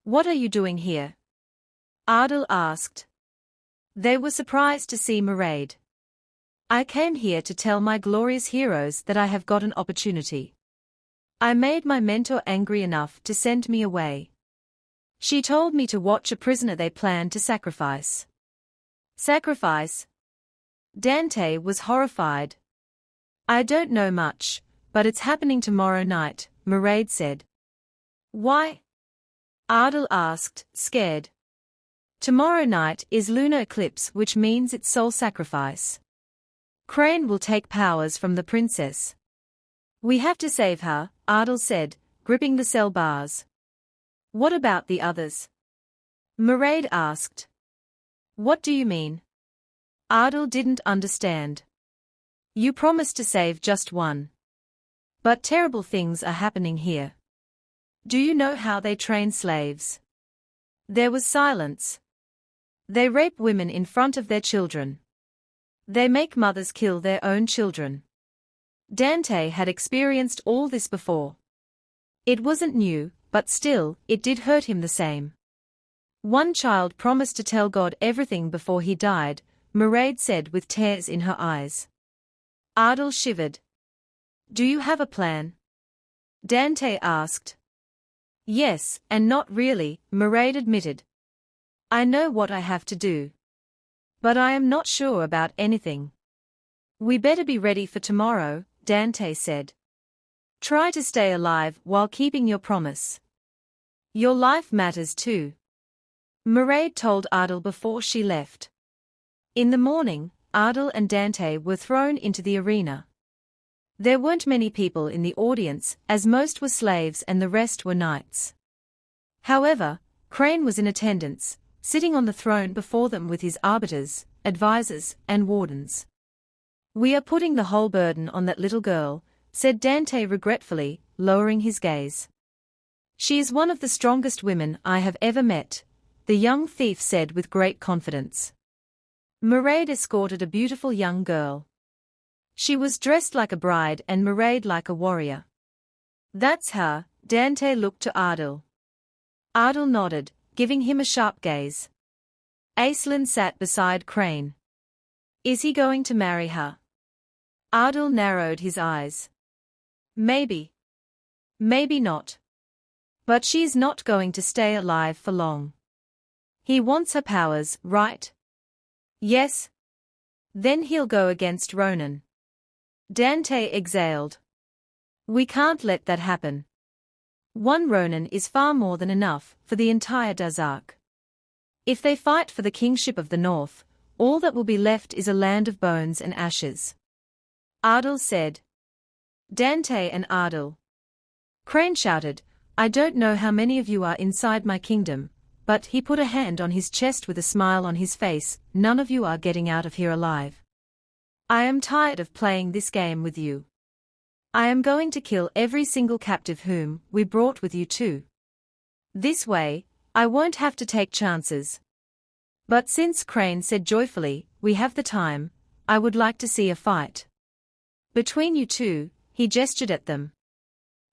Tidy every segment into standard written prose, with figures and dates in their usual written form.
What are you doing here? Aadil asked. They were surprised to see Mairead. I came here to tell my glorious heroes that I have got an opportunity. I made my mentor angry enough to send me away. She told me to watch a prisoner they planned to sacrifice. Sacrifice? Dante was horrified. I don't know much, but it's happening tomorrow night, Mairead said. Why? Aadil asked, scared. Tomorrow night is lunar eclipse, which means it's soul sacrifice. Crane will take powers from the princess. We have to save her, Aadil said, gripping the cell bars. What about the others? Mairead asked. What do you mean? Aadil didn't understand. You promised to save just one. But terrible things are happening here. Do you know how they train slaves? There was silence. They rape women in front of their children. They make mothers kill their own children. Dante had experienced all this before. It wasn't new, but still, it did hurt him the same. One child promised to tell God everything before he died, Mairead said with tears in her eyes. Aadil shivered. Do you have a plan? Dante asked. Yes, and not really, Mairead admitted. I know what I have to do. But I am not sure about anything. We better be ready for tomorrow, Dante said. Try to stay alive while keeping your promise. Your life matters too. Mairead told Aadil before she left. In the morning, Aadil and Dante were thrown into the arena. There weren't many people in the audience, as most were slaves and the rest were knights. However, Crane was in attendance, sitting on the throne before them with his arbiters, advisors, and wardens. We are putting the whole burden on that little girl, said Dante regretfully, lowering his gaze. She is one of the strongest women I have ever met, the young thief said with great confidence. Mairead escorted a beautiful young girl. She was dressed like a bride and Mairead like a warrior. That's her, Dante looked to Aadil. Aadil nodded, giving him a sharp gaze. Aislinn sat beside Crane. Is he going to marry her? Aadil narrowed his eyes. Maybe. Maybe not. But she's not going to stay alive for long. He wants her powers, right? Yes. Then he'll go against Ronan. Dante exhaled. We can't let that happen. One Ronan is far more than enough for the entire Dazark. If they fight for the kingship of the north, all that will be left is a land of bones and ashes. Aadil said. Dante and Aadil. Crane shouted, I don't know how many of you are inside my kingdom, but he put a hand on his chest with a smile on his face, none of you are getting out of here alive. I am tired of playing this game with you. I am going to kill every single captive whom we brought with you too. This way, I won't have to take chances. But since Crane said joyfully, we have the time, I would like to see a fight. Between you two, he gestured at them.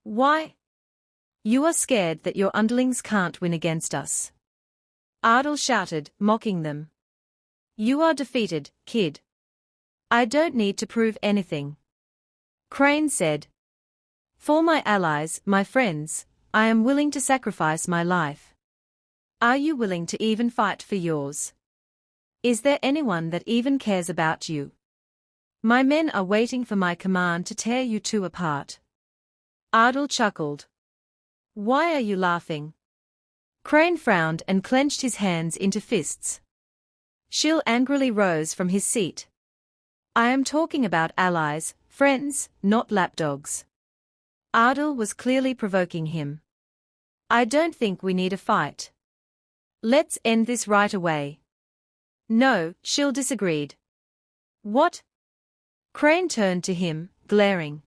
Why? You are scared that your underlings can't win against us. Aadil shouted, mocking them. You are defeated, kid. I don't need to prove anything. Crane said. For my allies, my friends, I am willing to sacrifice my life. Are you willing to even fight for yours? Is there anyone that even cares about you? My men are waiting for my command to tear you two apart. Aadil chuckled. Why are you laughing? Crane frowned and clenched his hands into fists. Shill angrily rose from his seat. I am talking about allies, friends, not lapdogs. Aadil was clearly provoking him. I don't think we need a fight. Let's end this right away. No, Shill disagreed. What? Crane turned to him, glaring.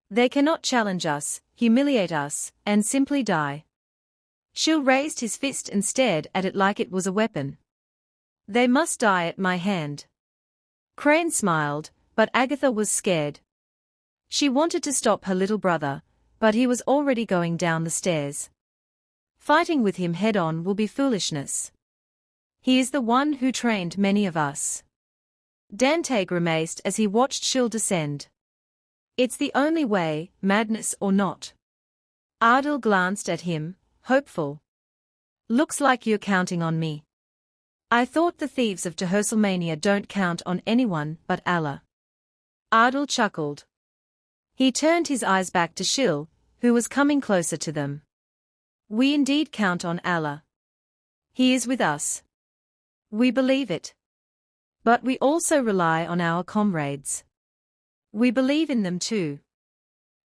They cannot challenge us, humiliate us, and simply die. Shill raised his fist and stared at it like it was a weapon. They must die at my hand. Crane smiled, but Agatha was scared. She wanted to stop her little brother, but he was already going down the stairs. Fighting with him head-on will be foolishness. He is the one who trained many of us. Dante grimaced as he watched Shil descend. It's the only way, madness or not. Aadil glanced at him, hopeful. Looks like you're counting on me. I thought the thieves of Tehosselmania don't count on anyone but Allah. Aadil chuckled. He turned his eyes back to Shil, who was coming closer to them. We indeed count on Allah. He is with us. We believe it. But we also rely on our comrades. We believe in them too.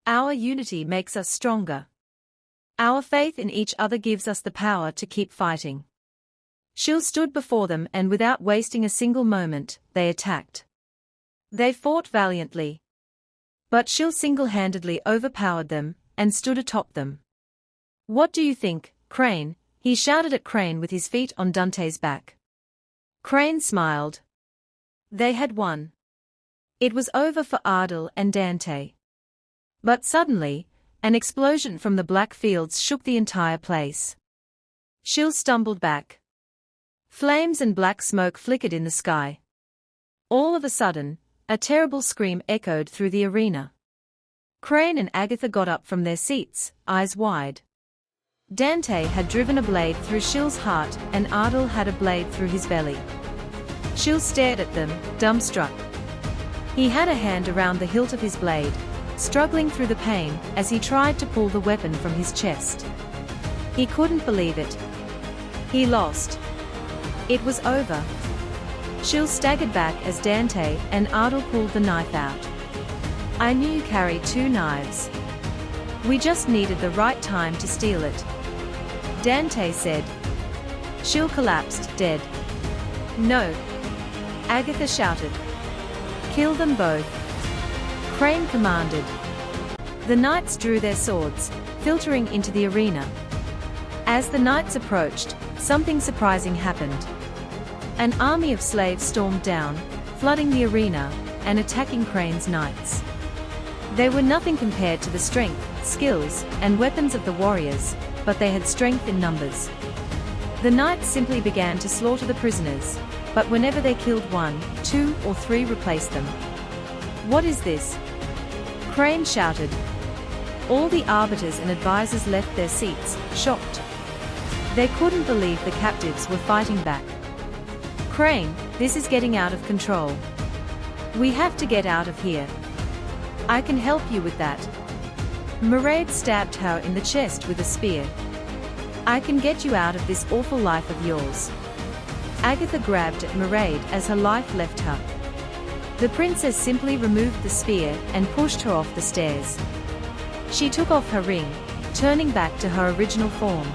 Our unity makes us stronger. Our faith in each other gives us the power to keep fighting. Shil stood before them and without wasting a single moment, they attacked. They fought valiantly. But Shil single-handedly overpowered them and stood atop them. What do you think, Crane? He shouted at Crane with his feet on Dante's back. Crane smiled. They had won. It was over for Aadil and Dante. But suddenly, an explosion from the black fields shook the entire place. Shil stumbled back. Flames and black smoke flickered in the sky. All of a sudden, a terrible scream echoed through the arena. Crane and Agatha got up from their seats, eyes wide. Dante had driven a blade through Shil's heart and Aadil had a blade through his belly. Shil stared at them, dumbstruck. He had a hand around the hilt of his blade, struggling through the pain as he tried to pull the weapon from his chest. He couldn't believe it. He lost. It was over. Shil staggered back as Dante and Aadil pulled the knife out. I knew you carried 2 knives. We just needed the right time to steal it. Dante said. Shil collapsed, dead. No. Agatha shouted. Kill them both. Crane commanded. The knights drew their swords, filtering into the arena. As the knights approached, something surprising happened. An army of slaves stormed down, flooding the arena, and attacking Crane's knights. They were nothing compared to the strength, skills, and weapons of the warriors, but they had strength in numbers. The knights simply began to slaughter the prisoners, but whenever they killed 1, 2, or 3 replaced them. What is this? Crane shouted. All the arbiters and advisors left their seats, shocked. They couldn't believe the captives were fighting back. Crane, this is getting out of control. We have to get out of here. I can help you with that. Mairead stabbed her in the chest with a spear. I can get you out of this awful life of yours. Agatha grabbed at Mairead as her life left her. The princess simply removed the spear and pushed her off the stairs. She took off her ring, turning back to her original form.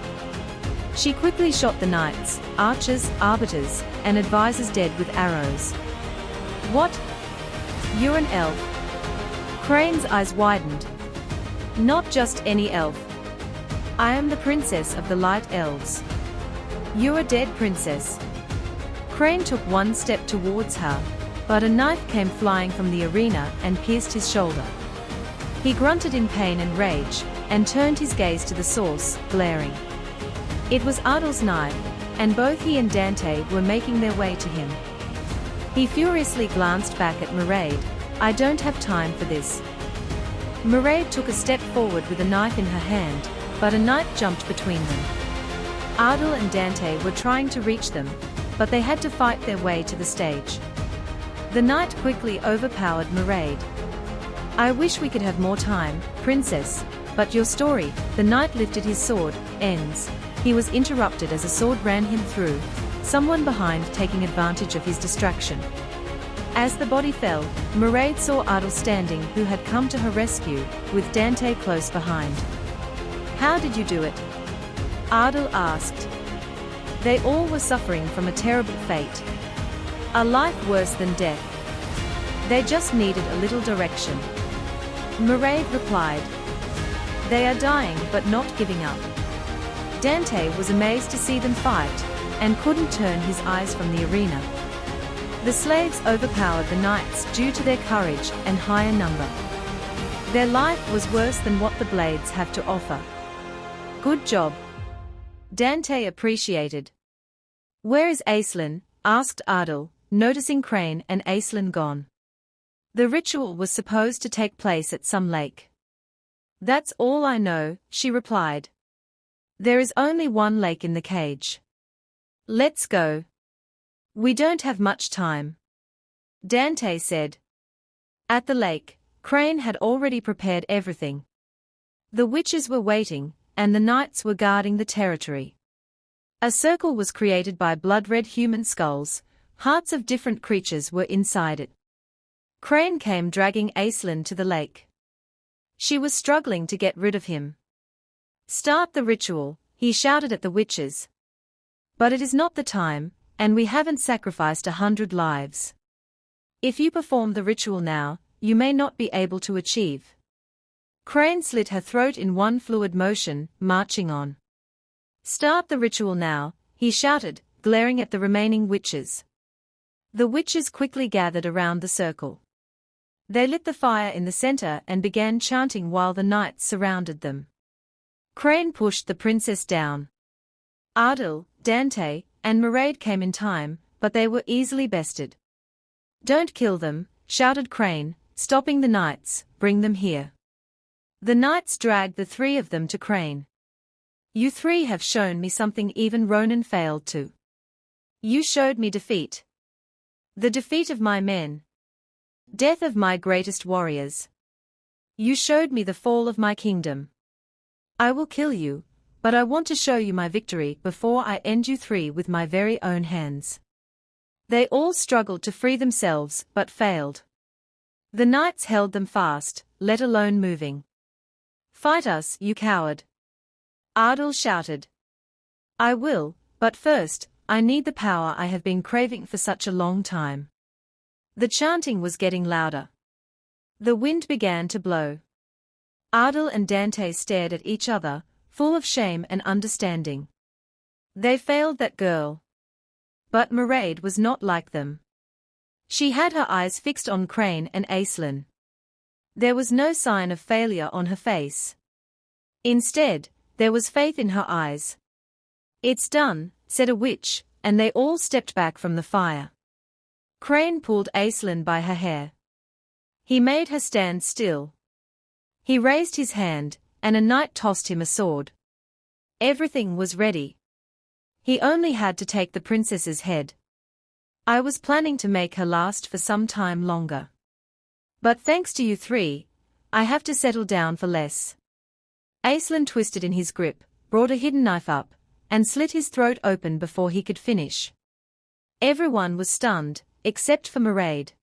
She quickly shot the knights, archers, arbiters, and advisors dead with arrows. What? You're an elf. Crane's eyes widened. Not just any elf. I am the princess of the Light Elves. You're a dead princess. Crane took 1 step towards her, but a knife came flying from the arena and pierced his shoulder. He grunted in pain and rage, and turned his gaze to the source, glaring. It was Aadil's knife, and both he and Dante were making their way to him. He furiously glanced back at Mairead. I don't have time for this. Mairead took a step forward with a knife in her hand, but a knight jumped between them. Aadil and Dante were trying to reach them, but they had to fight their way to the stage. The knight quickly overpowered Mairead. I wish we could have more time, princess, but your story, the knight lifted his sword, ends. He was interrupted as a sword ran him through, someone behind taking advantage of his distraction. As the body fell, Mairead saw Aadil standing, who had come to her rescue, with Dante close behind. How did you do it? Aadil asked. They all were suffering from a terrible fate. A life worse than death. They just needed a little direction. Mairead replied. They are dying but not giving up. Dante was amazed to see them fight, and couldn't turn his eyes from the arena. The slaves overpowered the knights due to their courage and higher number. Their life was worse than what the blades have to offer. Good job. Dante appreciated. "Where is Aislinn?" asked Aadil, noticing Crane and Aislinn gone. "The ritual was supposed to take place at some lake." "That's all I know," she replied. "There is only one lake in the cage." "Let's go." "We don't have much time," Dante said. At the lake, Crane had already prepared everything. The witches were waiting, and the knights were guarding the territory. A circle was created by blood-red human skulls. Hearts of different creatures were inside it. Crane came dragging Aislinn to the lake. She was struggling to get rid of him. "Start the ritual," he shouted at the witches. "But it is not the time, and we haven't sacrificed 100 lives. If you perform the ritual now, you may not be able to achieve." Crane slit her throat in one fluid motion, marching on. "Start the ritual now," he shouted, glaring at the remaining witches. The witches quickly gathered around the circle. They lit the fire in the center and began chanting while the knights surrounded them. Crane pushed the princess down. Aadil, Dante, and Mairead came in time, but they were easily bested. "Don't kill them," shouted Crane, stopping the knights, "bring them here." The knights dragged the three of them to Crane. "You three have shown me something even Ronan failed to. You showed me defeat. The defeat of my men. Death of my greatest warriors. You showed me the fall of my kingdom. I will kill you, but I want to show you my victory before I end you three with my very own hands." They all struggled to free themselves but failed. The knights held them fast, let alone moving. "Fight us, you coward!" Aadil shouted. "I will, but first, I need the power I have been craving for such a long time." The chanting was getting louder. The wind began to blow. Aadil and Dante stared at each other, full of shame and understanding. They failed that girl. But Mairead was not like them. She had her eyes fixed on Crane and Aislinn. There was no sign of failure on her face. Instead, there was faith in her eyes. "It's done," said a witch, and they all stepped back from the fire. Crane pulled Aislinn by her hair. He made her stand still. He raised his hand, and a knight tossed him a sword. Everything was ready. He only had to take the princess's head. "I was planning to make her last for some time longer. But thanks to you three, I have to settle down for less." Aislinn twisted in his grip, brought a hidden knife up, and slit his throat open before he could finish. Everyone was stunned, except for Mairead.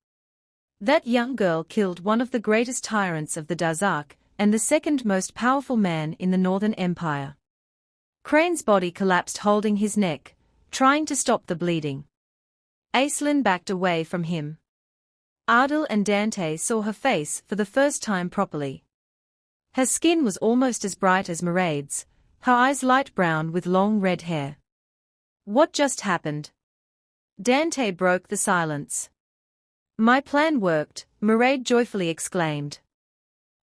That young girl killed one of the greatest tyrants of the Dazak, and the second most powerful man in the Northern Empire. Crane's body collapsed holding his neck, trying to stop the bleeding. Aislinn backed away from him. Aadil and Dante saw her face for the first time properly. Her skin was almost as bright as Mairead's, her eyes light brown with long red hair. "What just happened?" Dante broke the silence. "My plan worked," Mairead joyfully exclaimed.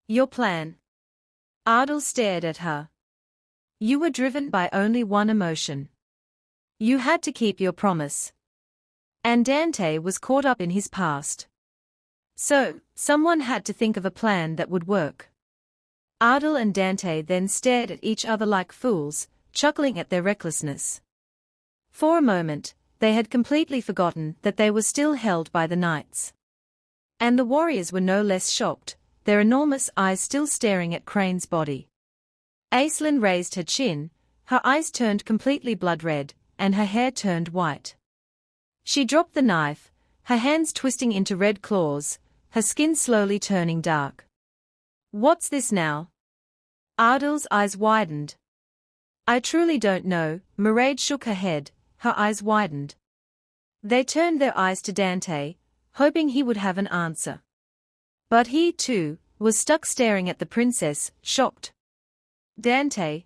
"Your plan?" Aadil stared at her. "You were driven by only one emotion. You had to keep your promise." And Dante was caught up in his past. So, someone had to think of a plan that would work. Aadil and Dante then stared at each other like fools, chuckling at their recklessness. For a moment, they had completely forgotten that they were still held by the knights. And the warriors were no less shocked, their enormous eyes still staring at Crane's body. Aislinn raised her chin, her eyes turned completely blood-red, and her hair turned white. She dropped the knife, her hands twisting into red claws, her skin slowly turning dark. "What's this now?" Aadil's eyes widened. "I truly don't know," Mairead shook her head, her eyes widened. They turned their eyes to Dante, hoping he would have an answer. But he, too, was stuck staring at the princess, shocked. "Dante?"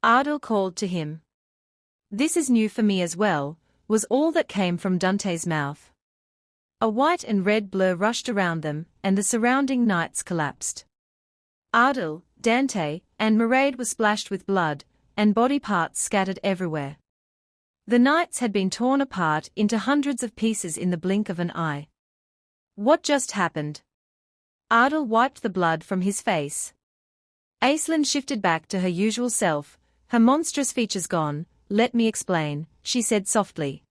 Aadil called to him. "This is new for me as well," was all that came from Dante's mouth. A white and red blur rushed around them, and the surrounding knights collapsed. Aadil, Dante, and Mairead were splashed with blood, and body parts scattered everywhere. The knights had been torn apart into hundreds of pieces in the blink of an eye. What just happened? Aadil wiped the blood from his face. Aislinn shifted back to her usual self, her monstrous features gone. Let me explain, she said softly.